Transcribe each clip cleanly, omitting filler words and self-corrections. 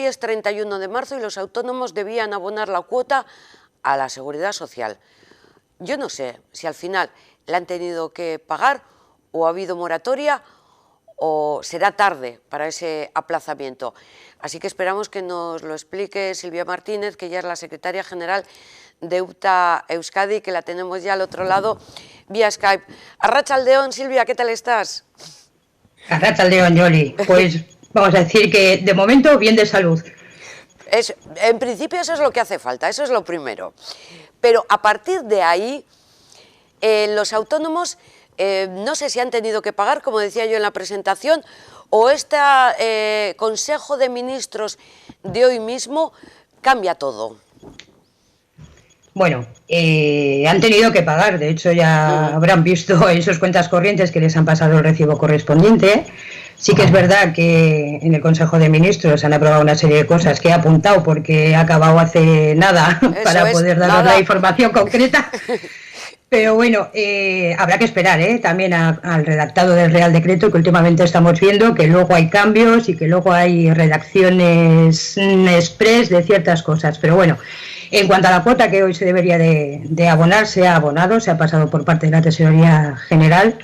Hoy es 31 de marzo y los autónomos debían abonar la cuota a la Seguridad Social. Yo no sé si al final la han tenido que pagar o ha habido moratoria o será tarde para ese aplazamiento. Así que esperamos que nos lo explique Silvia Martínez, que ya es la secretaria general de UTA Euskadi, que la tenemos ya al otro lado vía Skype. Arratsaldeon, Silvia, ¿qué tal estás? Arratsaldeon, Yoli. Pues vamos a decir que de momento bien de salud. En principio eso es lo que hace falta, eso es lo primero. Pero a partir de ahí, los autónomos no sé si han tenido que pagar, como decía yo en la presentación, o este Consejo de Ministros de hoy mismo cambia todo. Bueno, han tenido que pagar, de hecho ya habrán visto en sus cuentas corrientes que les han pasado el recibo correspondiente. Sí que es verdad que en el Consejo de Ministros han aprobado una serie de cosas que he apuntado porque he acabado hace nada para poder daros la información concreta. Pero bueno, habrá que esperar también al redactado del Real Decreto, que últimamente estamos viendo que luego hay cambios y que luego hay redacciones express de ciertas cosas. Pero bueno, en cuanto a la cuota que hoy se debería de abonar, se ha abonado, se ha pasado por parte de la Tesorería General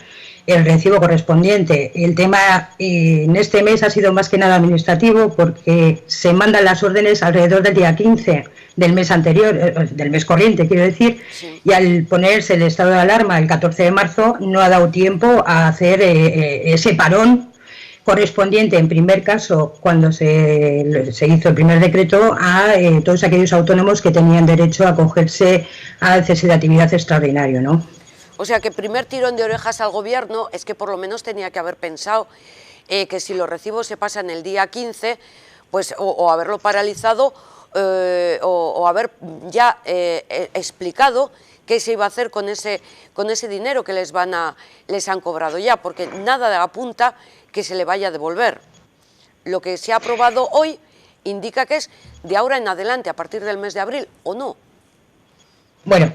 el recibo correspondiente. El tema en este mes ha sido más que nada administrativo porque se mandan las órdenes alrededor del día 15 del mes anterior, del mes corriente quiero decir, sí. Y al ponerse el estado de alarma el 14 de marzo no ha dado tiempo a hacer ese parón correspondiente en primer caso cuando se hizo el primer decreto a todos aquellos autónomos que tenían derecho a acogerse al cese de actividad extraordinario, ¿no? O sea que primer tirón de orejas al gobierno es que por lo menos tenía que haber pensado que si los recibos se pasan el día 15, pues o haberlo paralizado o haber ya explicado qué se iba a hacer con ese dinero que les han cobrado ya, porque nada apunta que se le vaya a devolver. Lo que se ha aprobado hoy indica que es de ahora en adelante, a partir del mes de abril, ¿o no? Bueno,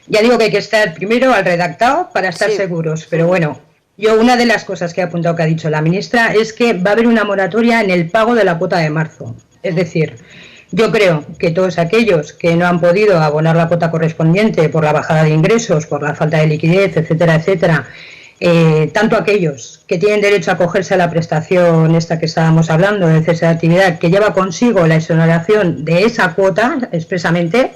ya digo que hay que estar primero al redactado para estar seguros, pero bueno, yo una de las cosas que he apuntado que ha dicho la ministra es que va a haber una moratoria en el pago de la cuota de marzo. Es decir, yo creo que todos aquellos que no han podido abonar la cuota correspondiente por la bajada de ingresos, por la falta de liquidez, etcétera, etcétera, tanto aquellos que tienen derecho a acogerse a la prestación esta que estábamos hablando, de cese de actividad, que lleva consigo la exoneración de esa cuota expresamente,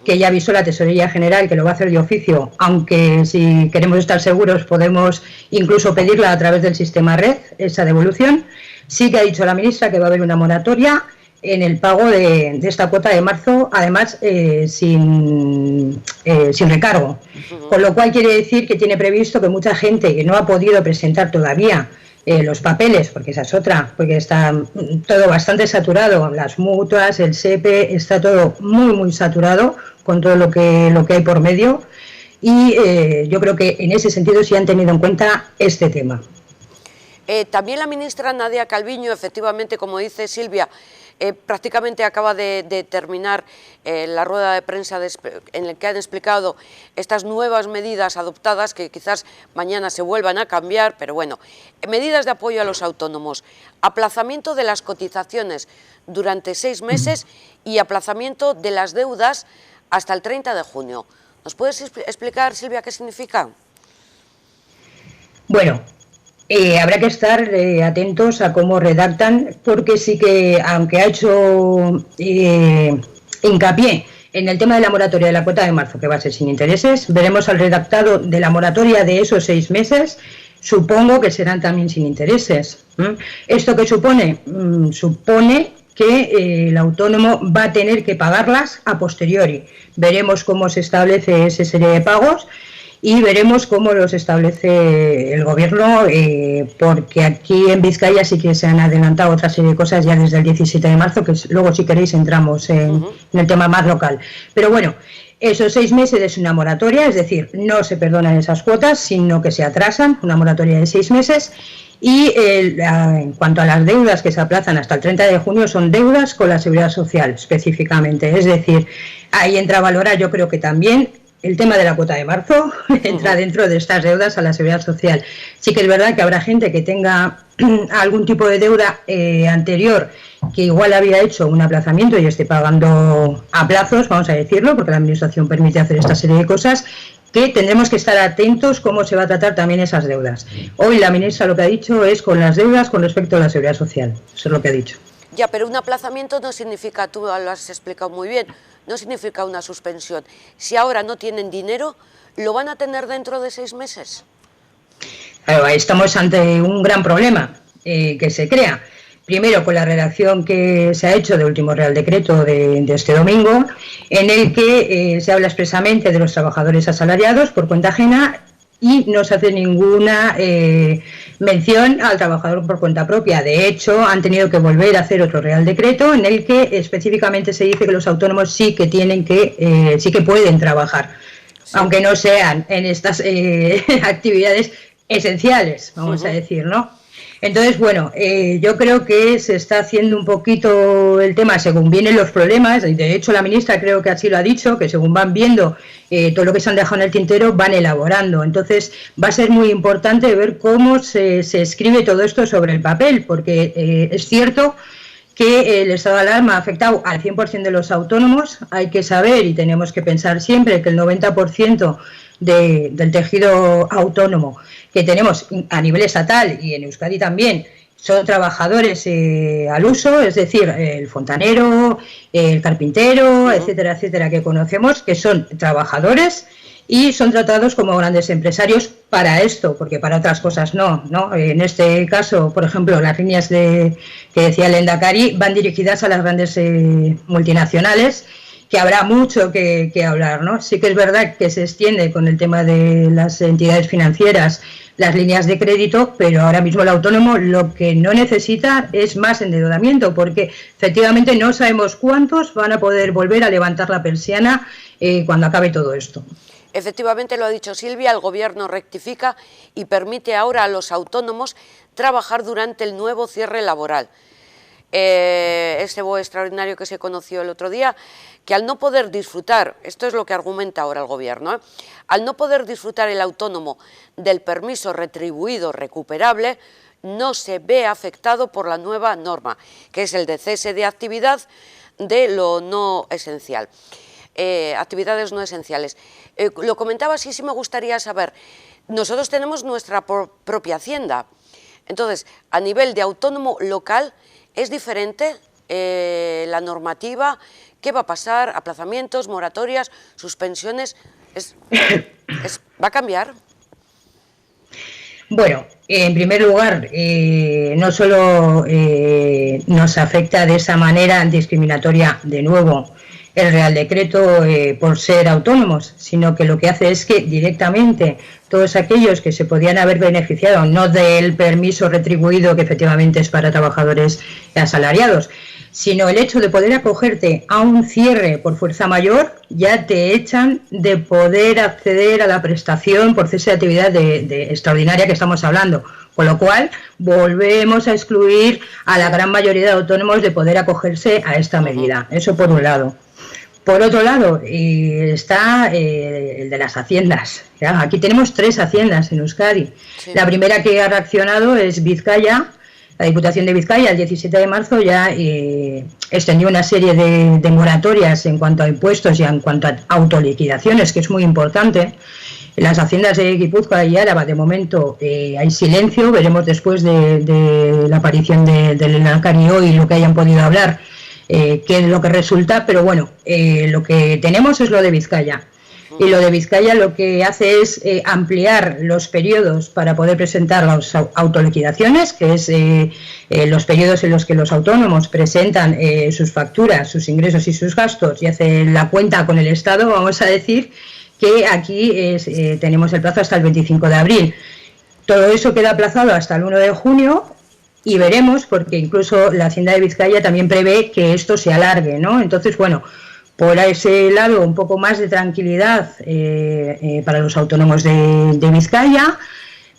que ya avisó la Tesorería General que lo va a hacer de oficio, aunque si queremos estar seguros podemos incluso pedirla a través del sistema red, esa devolución. Sí que ha dicho la ministra que va a haber una moratoria en el pago de esta cuota de marzo, además sin recargo, con lo cual quiere decir que tiene previsto que mucha gente que no ha podido presentar todavía los papeles, porque esa es otra, porque está todo bastante saturado, las mutuas, el SEPE, está todo muy saturado con todo lo que hay por medio y yo creo que en ese sentido sí han tenido en cuenta este tema. También la ministra Nadia Calviño, efectivamente, como dice Silvia, prácticamente acaba de terminar la rueda de prensa en la que han explicado estas nuevas medidas adoptadas que quizás mañana se vuelvan a cambiar, pero bueno, medidas de apoyo a los autónomos, aplazamiento de las cotizaciones durante 6 meses y aplazamiento de las deudas hasta el 30 de junio. ¿Nos puedes explicar, Silvia, qué significa? Bueno, habrá que estar atentos a cómo redactan, porque sí que, aunque ha hecho hincapié en el tema de la moratoria de la cuota de marzo, que va a ser sin intereses, veremos al redactado de la moratoria de esos 6 meses, supongo que serán también sin intereses. ¿Esto qué supone? Supone que el autónomo va a tener que pagarlas a posteriori. Veremos cómo se establece esa serie de pagos y veremos cómo los establece el gobierno, porque aquí en Vizcaya sí que se han adelantado otra serie de cosas ya desde el 17 de marzo, que luego si queréis entramos en el tema más local. Pero bueno, esos 6 meses es una moratoria, es decir, no se perdonan esas cuotas, sino que se atrasan, una moratoria de 6 meses. Y en cuanto a las deudas que se aplazan hasta el 30 de junio, son deudas con la Seguridad Social específicamente. Es decir, ahí entra a valorar, yo creo que también, el tema de la cuota de marzo entra dentro de estas deudas a la Seguridad Social. Sí que es verdad que habrá gente que tenga algún tipo de deuda anterior, que igual había hecho un aplazamiento y esté pagando a plazos, vamos a decirlo, porque la Administración permite hacer esta serie de cosas, que tendremos que estar atentos cómo se va a tratar también esas deudas. Hoy la ministra lo que ha dicho es con las deudas con respecto a la Seguridad Social. Eso es lo que ha dicho. Ya, pero un aplazamiento no significa, tú lo has explicado muy bien, no significa una suspensión. Si ahora no tienen dinero, ¿lo van a tener dentro de 6 meses? Claro, estamos ante un gran problema que se crea. Primero, con la redacción que se ha hecho del último Real Decreto de este domingo, en el que se habla expresamente de los trabajadores asalariados por cuenta ajena y no se hace ninguna mención al trabajador por cuenta propia. De hecho, han tenido que volver a hacer otro Real Decreto en el que específicamente se dice que los autónomos sí que tienen que, sí que pueden trabajar, sí, aunque no sean en estas actividades esenciales, vamos a decir, ¿no? Entonces, bueno, yo creo que se está haciendo un poquito el tema según vienen los problemas, y de hecho la ministra creo que así lo ha dicho, que según van viendo todo lo que se han dejado en el tintero, van elaborando. Entonces, va a ser muy importante ver cómo se escribe todo esto sobre el papel, porque es cierto que el estado de alarma ha afectado al 100% de los autónomos. Hay que saber y tenemos que pensar siempre que el 90% del tejido autónomo que tenemos a nivel estatal y en Euskadi también son trabajadores al uso, es decir, el fontanero, el carpintero, etcétera, etcétera, que conocemos, que son trabajadores y son tratados como grandes empresarios para esto, porque para otras cosas no. En este caso, por ejemplo, las líneas que decía el Lehendakari van dirigidas a las grandes multinacionales, que habrá mucho que hablar, ¿no? Sí que es verdad que se extiende con el tema de las entidades financieras, las líneas de crédito, pero ahora mismo el autónomo lo que no necesita es más endeudamiento, porque efectivamente no sabemos cuántos van a poder volver a levantar la persiana cuando acabe todo esto. Efectivamente, lo ha dicho Silvia, el Gobierno rectifica y permite ahora a los autónomos trabajar durante el nuevo cierre laboral. Ese BOE extraordinario que se conoció el otro día, que al no poder disfrutar, esto es lo que argumenta ahora el Gobierno, al no poder disfrutar el autónomo del permiso retribuido recuperable, no se ve afectado por la nueva norma, que es el de cese de actividad de lo no esencial, actividades no esenciales. Lo comentaba así, sí me gustaría saber, nosotros tenemos nuestra propia hacienda, entonces a nivel de autónomo local, ¿es diferente la normativa? ¿Qué va a pasar? ¿Aplazamientos, moratorias, suspensiones? ¿Va a cambiar? Bueno, en primer lugar, no solo nos afecta de esa manera discriminatoria de nuevo el Real Decreto por ser autónomos, sino que lo que hace es que directamente todos aquellos que se podían haber beneficiado, no del permiso retribuido que efectivamente es para trabajadores asalariados, sino el hecho de poder acogerte a un cierre por fuerza mayor, ya te echan de poder acceder a la prestación por cese de actividad de extraordinaria que estamos hablando, con lo cual volvemos a excluir a la gran mayoría de autónomos de poder acogerse a esta medida. Eso por un lado. Por otro lado, está el de las haciendas. ¿Ya? Aquí tenemos 3 haciendas en Euskadi. Sí. La primera que ha reaccionado es Vizcaya. La Diputación de Vizcaya, el 17 de marzo, ya extendió una serie de moratorias en cuanto a impuestos y en cuanto a autoliquidaciones, que es muy importante. En las haciendas de Guipúzcoa y Álava, de momento, hay silencio. Veremos después de la aparición del Lehendakari hoy lo que hayan podido hablar, qué es lo que resulta, pero bueno, lo que tenemos es lo de Vizcaya. Y lo de Vizcaya lo que hace es ampliar los periodos para poder presentar las autoliquidaciones, que es los periodos en los que los autónomos presentan sus facturas, sus ingresos y sus gastos y hacen la cuenta con el Estado. Vamos a decir que aquí tenemos el plazo hasta el 25 de abril. Todo eso queda aplazado hasta el 1 de junio. Y veremos, porque incluso la Hacienda de Vizcaya también prevé que esto se alargue, ¿no? Entonces, bueno, por ese lado un poco más de tranquilidad para los autónomos de Vizcaya,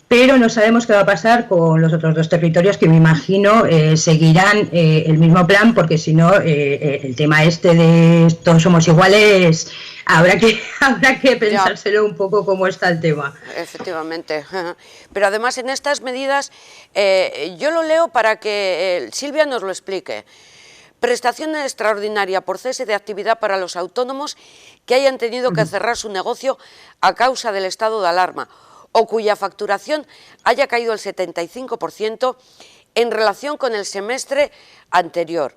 pero no sabemos qué va a pasar con los otros 2 territorios que me imagino seguirán el mismo plan, porque si no, el tema este de todos somos iguales, habrá que pensárselo un poco cómo está el tema. Efectivamente, pero además en estas medidas, yo lo leo para que Silvia nos lo explique. Prestación extraordinaria por cese de actividad para los autónomos que hayan tenido que cerrar su negocio a causa del estado de alarma o cuya facturación haya caído el 75% en relación con el semestre anterior.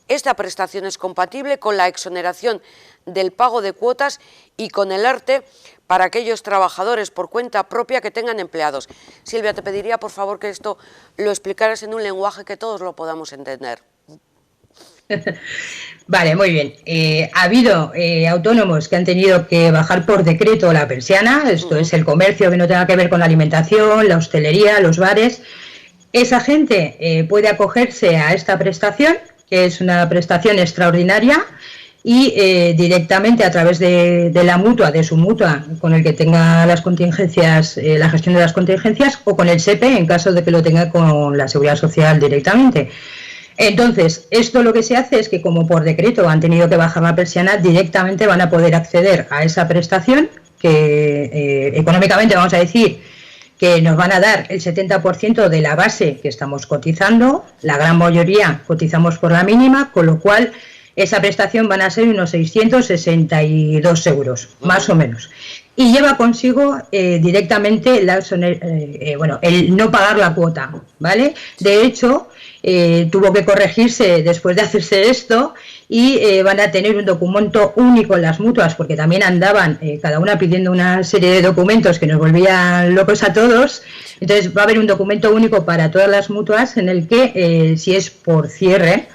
Esta prestación es compatible con la exoneración del pago de cuotas y con el ERTE para aquellos trabajadores por cuenta propia que tengan empleados. Silvia, te pediría por favor que esto lo explicaras en un lenguaje que todos lo podamos entender. Vale, muy bien. Ha habido autónomos que han tenido que bajar por decreto la persiana, esto es el comercio que no tenga que ver con la alimentación, la hostelería, los bares. Esa gente puede acogerse a esta prestación, que es una prestación extraordinaria, y directamente a través de la mutua, de su mutua, con el que tenga las contingencias, la gestión de las contingencias, o con el SEPE en caso de que lo tenga con la Seguridad Social directamente. Entonces, esto lo que se hace es que como por decreto han tenido que bajar la persiana, directamente van a poder acceder a esa prestación que económicamente vamos a decir que nos van a dar el 70% de la base que estamos cotizando, la gran mayoría cotizamos por la mínima, con lo cual esa prestación van a ser unos 662 euros, más o menos. Y lleva consigo directamente el no pagar la cuota, ¿vale? De hecho, tuvo que corregirse después de hacerse esto y van a tener un documento único en las mutuas, porque también andaban cada una pidiendo una serie de documentos que nos volvían locos a todos. Entonces va a haber un documento único para todas las mutuas en el que si es por cierre,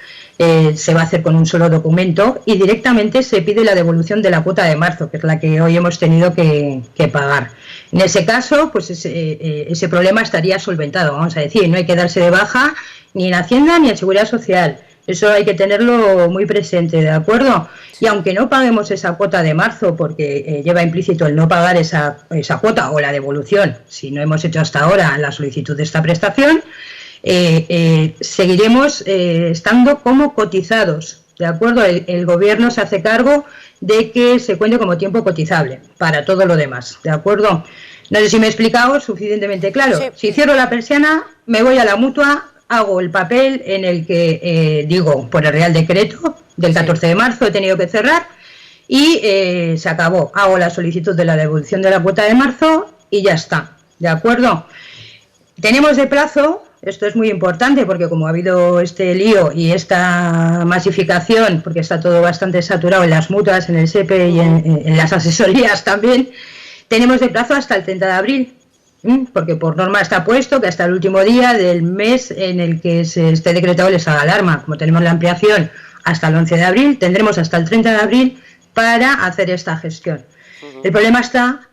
se va a hacer con un solo documento y directamente se pide la devolución de la cuota de marzo, que es la que hoy hemos tenido que pagar. En ese caso, pues ese problema estaría solventado, vamos a decir, no hay que darse de baja ni en Hacienda ni en Seguridad Social. Eso hay que tenerlo muy presente, ¿de acuerdo? Y aunque no paguemos esa cuota de marzo, porque lleva implícito el no pagar esa cuota o la devolución, si no hemos hecho hasta ahora la solicitud de esta prestación, seguiremos estando como cotizados, ¿de acuerdo? El gobierno se hace cargo de que se cuente como tiempo cotizable para todo lo demás, ¿de acuerdo? No sé si me he explicado suficientemente claro. Sí. Si cierro la persiana, me voy a la mutua, hago el papel en el que digo, por el Real Decreto del 14 de marzo he tenido que cerrar y se acabó. Hago la solicitud de la devolución de la cuota de marzo y ya está, ¿de acuerdo? Tenemos de plazo, esto es muy importante porque como ha habido este lío y esta masificación, porque está todo bastante saturado en las mutuas, en el SEPE y en las asesorías también, tenemos de plazo hasta el 30 de abril, porque por norma está puesto que hasta el último día del mes en el que se esté decretado el estado de alarma. Como tenemos la ampliación hasta el 11 de abril, tendremos hasta el 30 de abril para hacer esta gestión. El problema está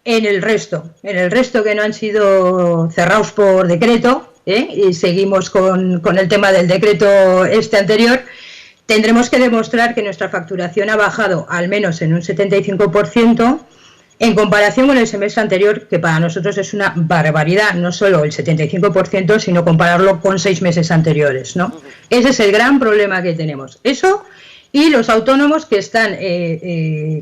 en el resto que no han sido cerrados por decreto, y seguimos con el tema del decreto anterior. Tendremos que demostrar que nuestra facturación ha bajado al menos en un 75% en comparación con el semestre anterior, que para nosotros es una barbaridad, no solo el 75%, sino compararlo con 6 meses anteriores, ¿no? Ese es el gran problema que tenemos. Eso y los autónomos que están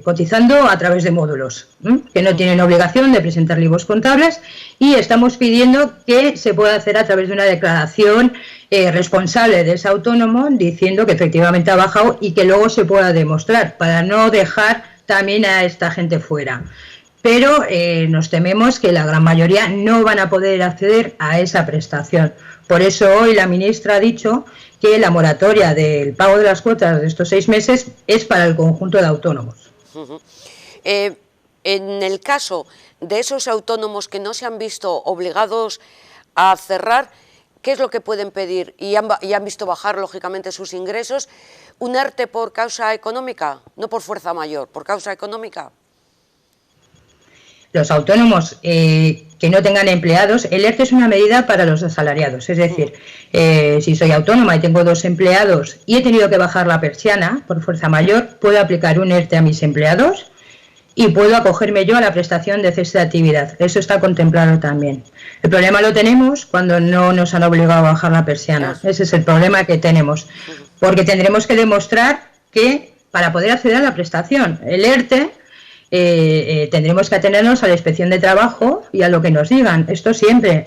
cotizando a través de módulos, que no tienen obligación de presentar libros contables, y estamos pidiendo que se pueda hacer a través de una declaración responsable de ese autónomo, diciendo que efectivamente ha bajado y que luego se pueda demostrar, para no dejar también a esta gente fuera. Pero nos tememos que la gran mayoría no van a poder acceder a esa prestación. Por eso hoy la ministra ha dicho que la moratoria del pago de las cuotas de estos 6 meses es para el conjunto de autónomos. En el caso de esos autónomos que no se han visto obligados a cerrar, ¿qué es lo que pueden pedir? Y han visto bajar, lógicamente, sus ingresos. ¿Un ERTE por causa económica? No por fuerza mayor, por causa económica. Los autónomos que no tengan empleados, el ERTE es una medida para los asalariados, es decir, si soy autónoma y tengo 2 empleados y he tenido que bajar la persiana por fuerza mayor, puedo aplicar un ERTE a mis empleados y puedo acogerme yo a la prestación de cese de actividad. Eso está contemplado también. El problema lo tenemos cuando no nos han obligado a bajar la persiana. Ese es el problema que tenemos, porque tendremos que demostrar que para poder acceder a la prestación, el ERTE, tendremos que atenernos a la inspección de trabajo y a lo que nos digan, esto siempre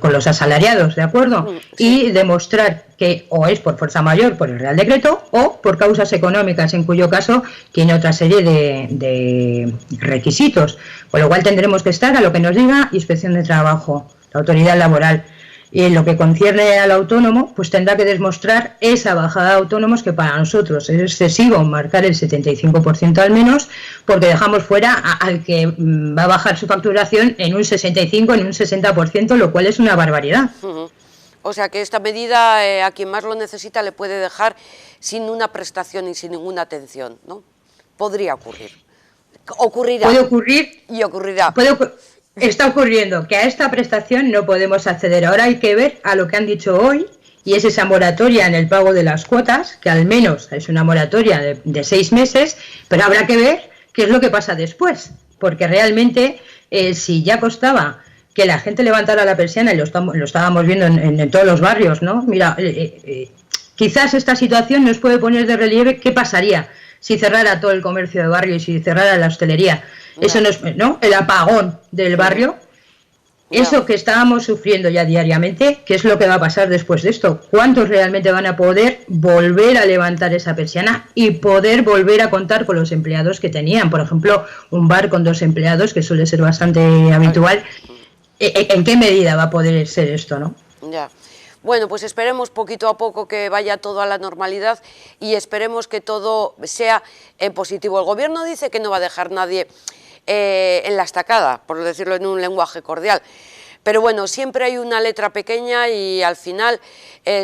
con los asalariados, ¿de acuerdo? Sí. Y demostrar que o es por fuerza mayor, por el Real Decreto, o por causas económicas, en cuyo caso tiene otra serie de requisitos, con lo cual tendremos que estar a lo que nos diga inspección de trabajo, la autoridad laboral. Y en lo que concierne al autónomo, pues tendrá que demostrar esa bajada de autónomos, que para nosotros es excesivo marcar el 75% al menos, porque dejamos fuera al que va a bajar su facturación en un 65%, en un 60%, lo cual es una barbaridad. O sea que esta medida a quien más lo necesita le puede dejar sin una prestación y sin ninguna atención, ¿no? Podría ocurrir. Ocurrirá. Puede ocurrir. Y ocurrirá. Está ocurriendo que a esta prestación no podemos acceder. Ahora hay que ver a lo que han dicho hoy, y es esa moratoria en el pago de las cuotas, que al menos es una moratoria de 6 meses, pero habrá que ver qué es lo que pasa después, porque realmente si ya costaba que la gente levantara la persiana, y lo estábamos viendo en todos los barrios, ¿no? Mira, quizás esta situación nos puede poner de relieve qué pasaría si cerrara todo el comercio de barrio y si cerrara la hostelería. Eso ¿no? El apagón del barrio, eso que estábamos sufriendo ya diariamente, ¿qué es lo que va a pasar después de esto? ¿Cuántos realmente van a poder volver a levantar esa persiana y poder volver a contar con los empleados que tenían? Por ejemplo, un bar con 2 empleados, que suele ser bastante habitual. ¿En qué medida va a poder ser esto, no? Ya. Bueno, pues esperemos poquito a poco que vaya todo a la normalidad y esperemos que todo sea positivo. El gobierno dice que no va a dejar nadie en la estacada, por decirlo en un lenguaje cordial, pero bueno, siempre hay una letra pequeña y al final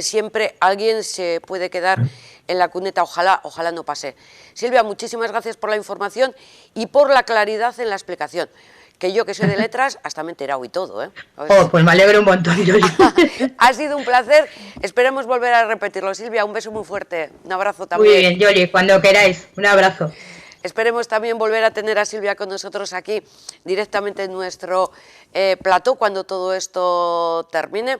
siempre alguien se puede quedar en la cuneta. Ojalá no pase. Silvia, muchísimas gracias por la información y por la claridad en la explicación. Que yo, que soy de letras, hasta me he enterado y todo, ¿eh? Pues me alegro un montón, Yoli. Ha sido un placer, esperemos volver a repetirlo. Silvia, un beso muy fuerte, un abrazo también. Muy bien, Yoli, cuando queráis, un abrazo. Esperemos también volver a tener a Silvia con nosotros aquí, directamente en nuestro plató, cuando todo esto termine.